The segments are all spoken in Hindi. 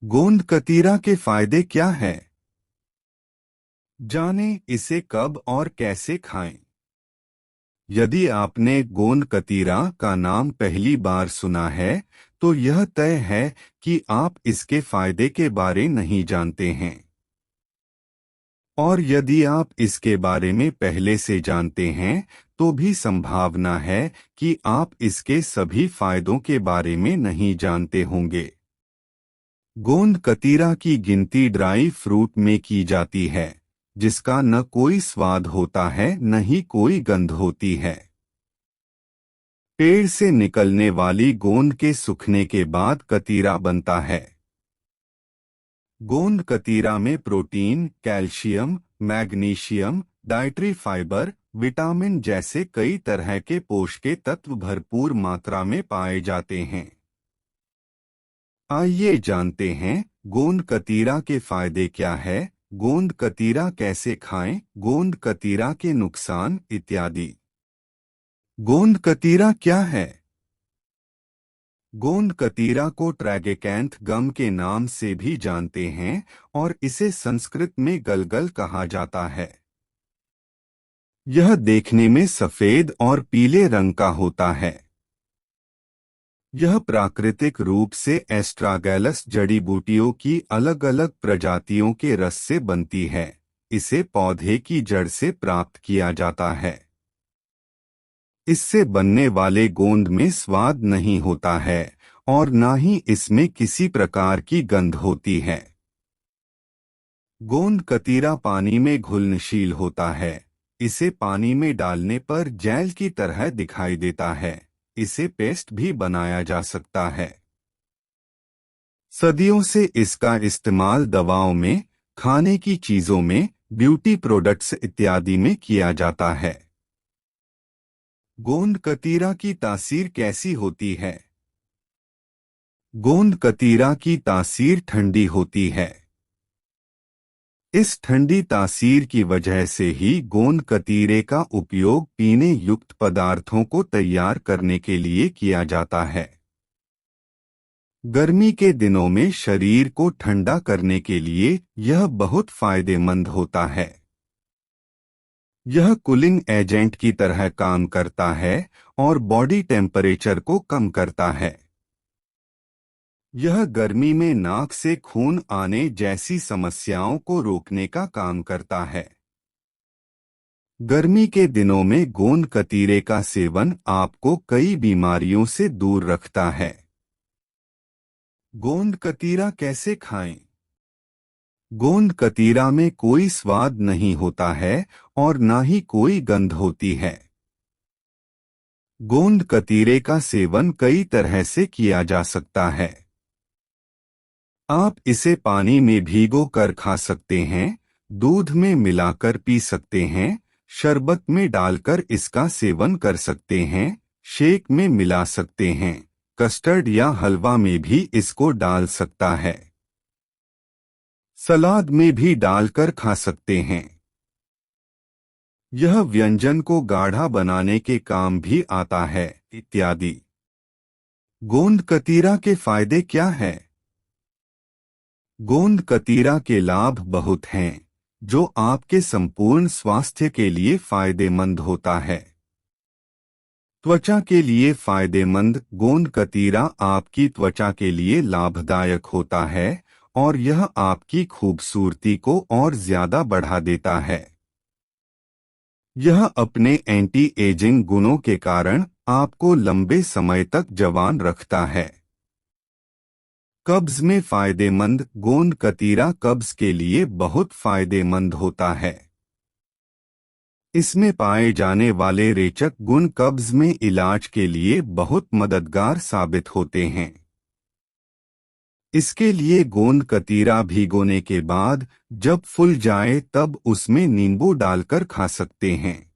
गोंद कतीरा के फायदे क्या हैं? जानें इसे कब और कैसे खाएं। यदि आपने गोंद कतीरा का नाम पहली बार सुना है, तो यह तय है कि आप इसके फायदे के बारे नहीं जानते हैं। और यदि आप इसके बारे में पहले से जानते हैं, तो भी संभावना है कि आप इसके सभी फायदों के बारे में नहीं जानते होंगे। गोंद कतीरा की गिनती ड्राई फ्रूट में की जाती है, जिसका न कोई स्वाद होता है न ही कोई गंध होती है। पेड़ से निकलने वाली गोंद के सूखने के बाद कतीरा बनता है। गोंद कतीरा में protein, calcium, magnesium, dietary fibre, vitamin जैसे कई तरह के पोषक तत्व भरपूर मात्रा में पाए जाते हैं। आइए जानते हैं गोंद कतीरा के फायदे क्या है, गोंद कतीरा कैसे खाएं, गोंद कतीरा के नुकसान इत्यादि। गोंद कतीरा क्या है? गोंद कतीरा को ट्रैगेकैंथ गम के नाम से भी जानते हैं और इसे संस्कृत में गलगल कहा जाता है। यह देखने में सफेद और पीले रंग का होता है। यह प्राकृतिक रूप से एस्ट्रागैलस जड़ी बूटियों की अलग अलग प्रजातियों के रस से बनती है। इसे पौधे की जड़ से प्राप्त किया जाता है। इससे बनने वाले गोंद में स्वाद नहीं होता है और ना ही इसमें किसी प्रकार की गंध होती है। गोंद कतीरा पानी में घुलनशील होता है। इसे पानी में डालने पर जेल की तरह दिखाई देता है। इसे पेस्ट भी बनाया जा सकता है। सदियों से इसका इस्तेमाल दवाओं में, खाने की चीजों में, ब्यूटी प्रोडक्ट्स इत्यादि में किया जाता है। गोंद कतीरा की तासीर कैसी होती है? गोंद कतीरा की तासीर ठंडी होती है। इस ठंडी तासीर की वजह से ही गोंद कतीरे का उपयोग पीने युक्त पदार्थों को तैयार करने के लिए किया जाता है। गर्मी के दिनों में शरीर को ठंडा करने के लिए यह बहुत फायदेमंद होता है। यह कूलिंग एजेंट की तरह काम करता है और बॉडी टेम्परेचर को कम करता है। यह गर्मी में नाक से खून आने जैसी समस्याओं को रोकने का काम करता है। गर्मी के दिनों में गोंद कतीरे का सेवन आपको कई बीमारियों से दूर रखता है। गोंद कतीरा कैसे खाएं? गोंद कतीरा में कोई स्वाद नहीं होता है और ना ही कोई गंध होती है। गोंद कतीरे का सेवन कई तरह से किया जा सकता है। आप इसे पानी में भिगो कर खा सकते हैं, दूध में मिलाकर पी सकते हैं, शरबत में डालकर इसका सेवन कर सकते हैं, शेक में मिला सकते हैं, कस्टर्ड या हलवा में भी इसको डाल सकता है। सलाद में भी डालकर खा सकते हैं। यह व्यंजन को गाढ़ा बनाने के काम भी आता है इत्यादि। गोंद कतीरा के फायदे क्या हैं? गोंद कतीरा के लाभ बहुत हैं, जो आपके संपूर्ण स्वास्थ्य के लिए फायदेमंद होता है। त्वचा के लिए फायदेमंद गोंद कतीरा आपकी त्वचा के लिए लाभदायक होता है और यह आपकी खूबसूरती को और ज्यादा बढ़ा देता है। यह अपने एंटी एजिंग गुणों के कारण आपको लंबे समय तक जवान रखता है। कब्ज में फायदेमंद गोंद कतीरा कब्ज के लिए बहुत फायदेमंद होता है। इसमें पाए जाने वाले रेचक गुण कब्ज में इलाज के लिए बहुत मददगार साबित होते हैं। इसके लिए गोंद कतीरा भिगोने के बाद जब फूल जाए तब उसमें नींबू डालकर खा सकते हैं।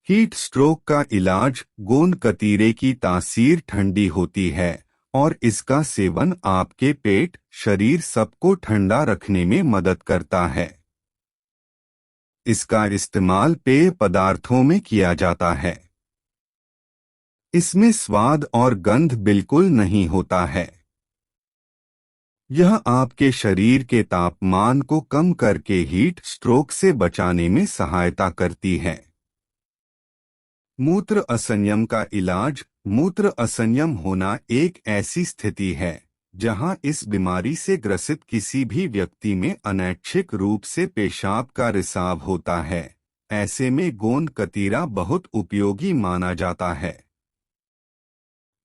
हीट स्ट्रोक का इलाज गोंद कतीरे की तासीर ठंडी होती है और इसका सेवन आपके पेट, शरीर सबको ठंडा रखने में मदद करता है। इसका इस्तेमाल पेय पदार्थों में किया जाता है। इसमें स्वाद और गंध बिल्कुल नहीं होता है। यह आपके शरीर के तापमान को कम करके हीट स्ट्रोक से बचाने में सहायता करती है। मूत्र असंयम का इलाज। मूत्र असंयम होना एक ऐसी स्थिति है जहां इस बीमारी से ग्रसित किसी भी व्यक्ति में अनैच्छिक रूप से पेशाब का रिसाव होता है। ऐसे में गोंद कतीरा बहुत उपयोगी माना जाता है।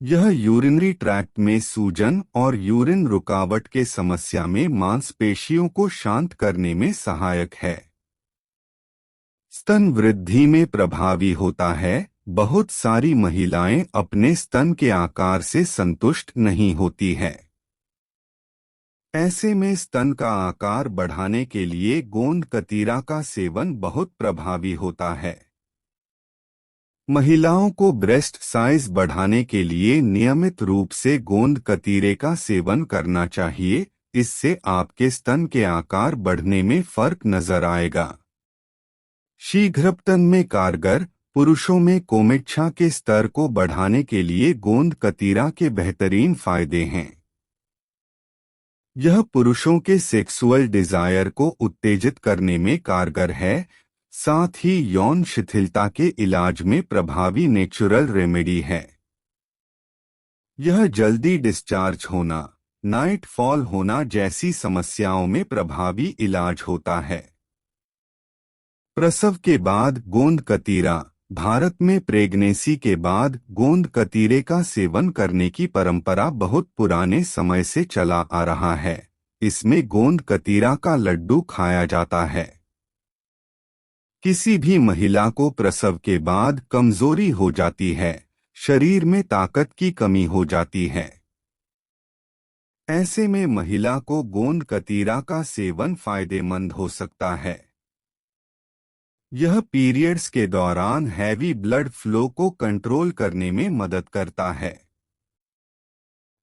यह यूरिनरी ट्रैक्ट में सूजन और यूरिन रुकावट के समस्या में मांसपेशियों को शांत करने में सहायक है। स्तन वृद्धि में प्रभावी होता है। बहुत सारी महिलाएं अपने स्तन के आकार से संतुष्ट नहीं होती हैं। ऐसे में स्तन का आकार बढ़ाने के लिए गोंद कतीरा का सेवन बहुत प्रभावी होता है। महिलाओं को ब्रेस्ट साइज बढ़ाने के लिए नियमित रूप से गोंद कतीरे का सेवन करना चाहिए। इससे आपके स्तन के आकार बढ़ने में फर्क नजर आएगा। शीघ्रपतन में कारगर। पुरुषों में कोमेच्छा के स्तर को बढ़ाने के लिए गोंद कतीरा के बेहतरीन फायदे हैं। यह पुरुषों के सेक्सुअल डिजायर को उत्तेजित करने में कारगर है। साथ ही यौन शिथिलता के इलाज में प्रभावी नेचुरल रेमेडी है। यह जल्दी डिस्चार्ज होना, नाइट फॉल होना जैसी समस्याओं में प्रभावी इलाज होता है। प्रसव के बाद गोंद कतीरा। भारत में प्रेगनेंसी के बाद गोंद कतीरे का सेवन करने की परंपरा बहुत पुराने समय से चला आ रहा है। इसमें गोंद कतीरा का लड्डू खाया जाता है। किसी भी महिला को प्रसव के बाद कमजोरी हो जाती है, शरीर में ताकत की कमी हो जाती है। ऐसे में महिला को गोंद कतीरा का सेवन फायदेमंद हो सकता है। यह पीरियड्स के दौरान हैवी ब्लड फ्लो को कंट्रोल करने में मदद करता है।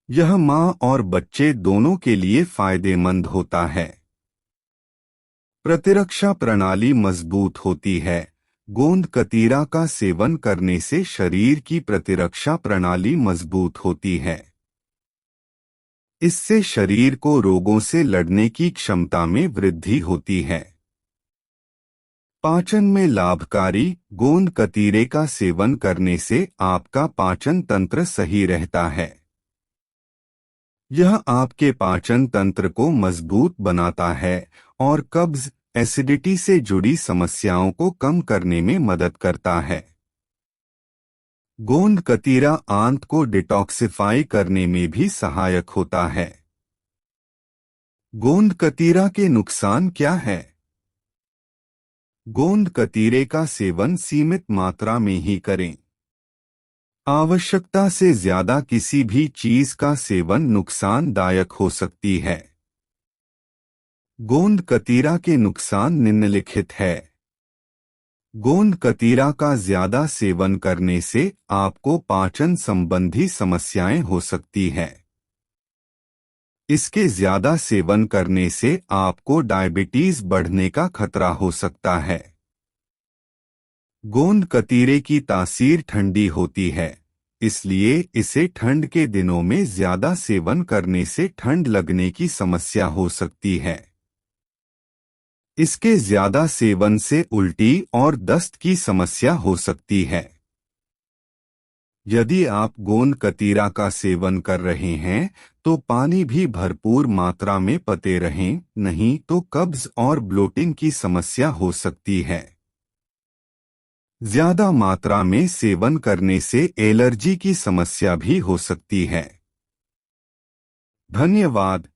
यह मां और बच्चे दोनों के लिए फायदेमंद होता है। प्रतिरक्षा प्रणाली मजबूत होती है। गोंद कतीरा का सेवन करने से शरीर की प्रतिरक्षा प्रणाली मजबूत होती है। इससे शरीर को रोगों से लड़ने की क्षमता में वृद्धि होती है। पाचन में लाभकारी। गोंद कतीरे का सेवन करने से आपका पाचन तंत्र सही रहता है। यह आपके पाचन तंत्र को मजबूत बनाता है और कब्ज, एसिडिटी से जुड़ी समस्याओं को कम करने में मदद करता है। गोंद कतीरा आंत को डिटॉक्सिफाई करने में भी सहायक होता है। गोंद कतीरा के नुकसान क्या है? गोंद कतीरे का सेवन सीमित मात्रा में ही करें। आवश्यकता से ज्यादा किसी भी चीज का सेवन नुकसानदायक हो सकती है। गोंद कतीरा के नुकसान निम्नलिखित है। गोंद कतीरा का ज्यादा सेवन करने से आपको पाचन संबंधी समस्याएं हो सकती है। इसके ज्यादा सेवन करने से आपको डायबिटीज बढ़ने का खतरा हो सकता है। गोंद कतीरे की तासीर ठंडी होती है, इसलिए इसे ठंड के दिनों में ज्यादा सेवन करने से ठंड लगने की समस्या हो सकती है। इसके ज्यादा सेवन से उल्टी और दस्त की समस्या हो सकती है। यदि आप गोंद कतीरा का सेवन कर रहे हैं तो पानी भी भरपूर मात्रा में पीते रहें, नहीं तो कब्ज और ब्लोटिंग की समस्या हो सकती है। ज्यादा मात्रा में सेवन करने से एलर्जी की समस्या भी हो सकती है। धन्यवाद।